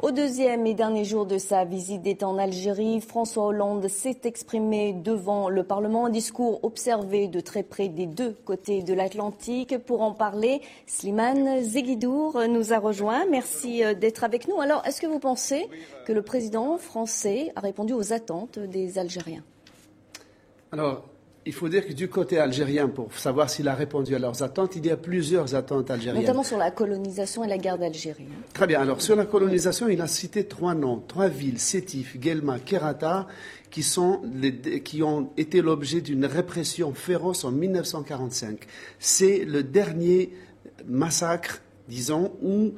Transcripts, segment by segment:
Au deuxième et dernier jour de sa visite d'État en Algérie, François Hollande s'est exprimé devant le Parlement. Un discours observé de très près des deux côtés de l'Atlantique. Pour en parler, Slimane Zeguidour nous a rejoint. Merci d'être avec nous. Alors, est-ce que vous pensez que le président français a répondu aux attentes des Algériens ? Alors, il faut dire que du côté algérien, pour savoir s'il a répondu à leurs attentes, il y a plusieurs attentes algériennes. Notamment sur la colonisation et la guerre d'Algérie. Très bien. Alors, sur la colonisation, il a cité 3 noms, 3 villes, Sétif, Guelma, Kerata, qui ont été l'objet d'une répression féroce en 1945. C'est le dernier massacre, disons, où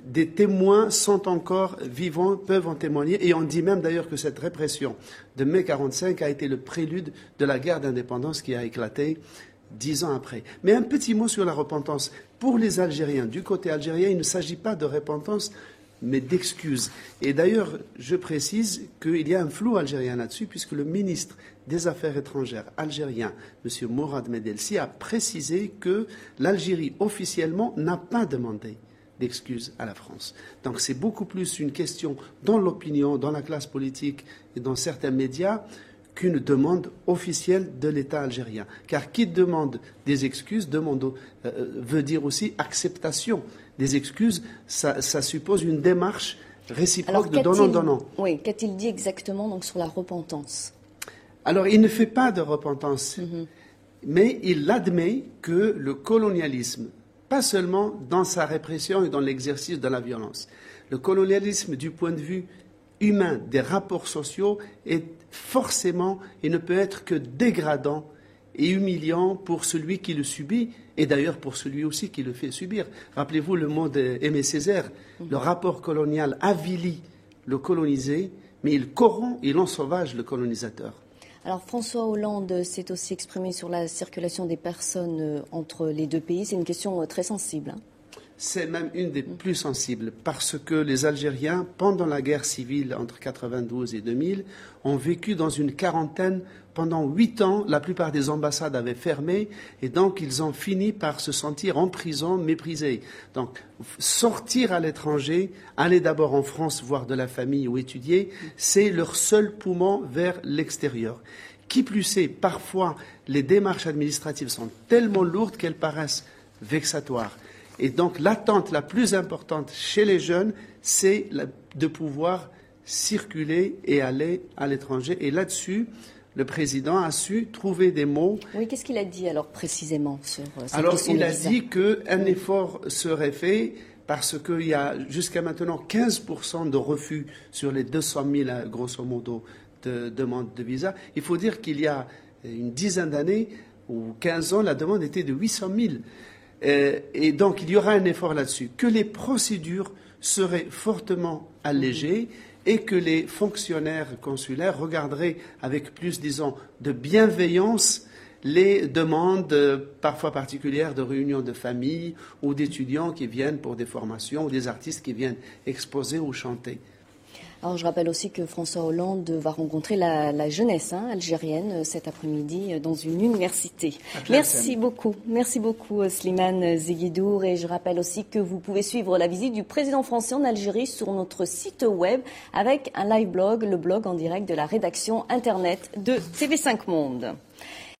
des témoins sont encore vivants, peuvent en témoigner. Et on dit même d'ailleurs que cette répression de mai 1945 a été le prélude de la guerre d'indépendance qui a éclaté 10 ans après. Mais un petit mot sur la repentance. Pour les Algériens, du côté algérien, il ne s'agit pas de repentance, mais d'excuses. Et d'ailleurs, je précise qu'il y a un flou algérien là-dessus, puisque le ministre des Affaires étrangères algérien, M. Mourad Medelsi, a précisé que l'Algérie, officiellement, n'a pas demandé d'excuses à la France. Donc c'est beaucoup plus une question dans l'opinion, dans la classe politique et dans certains médias qu'une demande officielle de l'État algérien. Car qui demande des excuses veut dire aussi acceptation des excuses. Ça suppose une démarche réciproque de donnant-donnant. Oui, qu'a-t-il dit exactement donc, sur la repentance ? Alors il ne fait pas de repentance, mais il admet que le colonialisme, pas seulement dans sa répression et dans l'exercice de la violence. Le colonialisme, du point de vue humain, des rapports sociaux, est forcément et ne peut être que dégradant et humiliant pour celui qui le subit, et d'ailleurs pour celui aussi qui le fait subir. Rappelez-vous le mot d'Aimé Césaire, le rapport colonial avilit le colonisé, mais il corrompt, il ensauvage le colonisateur. Alors François Hollande s'est aussi exprimé sur la circulation des personnes entre les deux pays. C'est une question très sensible. C'est même une des plus sensibles parce que les Algériens, pendant la guerre civile entre 1992 et 2000, ont vécu dans une quarantaine pendant 8 ans. La plupart des ambassades avaient fermé et donc ils ont fini par se sentir en prison, méprisés. Donc sortir à l'étranger, aller d'abord en France voir de la famille ou étudier, c'est leur seul poumon vers l'extérieur. Qui plus est, parfois les démarches administratives sont tellement lourdes qu'elles paraissent vexatoires. Et donc l'attente la plus importante chez les jeunes, c'est de pouvoir circuler et aller à l'étranger. Et là-dessus, le président a su trouver des mots. Oui, qu'est-ce qu'il a dit alors précisément sur cette alors, question il des a visas ? dit qu'un effort serait fait parce qu'il y a jusqu'à maintenant 15% de refus sur les 200 000, grosso modo, de demandes de visa. Il faut dire qu'il y a une dizaine d'années ou 15 ans, la demande était de 800 000. Et donc, il y aura un effort là-dessus. Que les procédures seraient fortement allégées et que les fonctionnaires consulaires regarderaient avec plus, disons, de bienveillance les demandes parfois particulières de réunions de famille ou d'étudiants qui viennent pour des formations ou des artistes qui viennent exposer ou chanter. Alors, je rappelle aussi que François Hollande va rencontrer la jeunesse algérienne cet après-midi dans une université. Merci beaucoup Slimane Zeguidour. Et je rappelle aussi que vous pouvez suivre la visite du président français en Algérie sur notre site web avec un live blog, le blog en direct de la rédaction internet de TV5 Monde.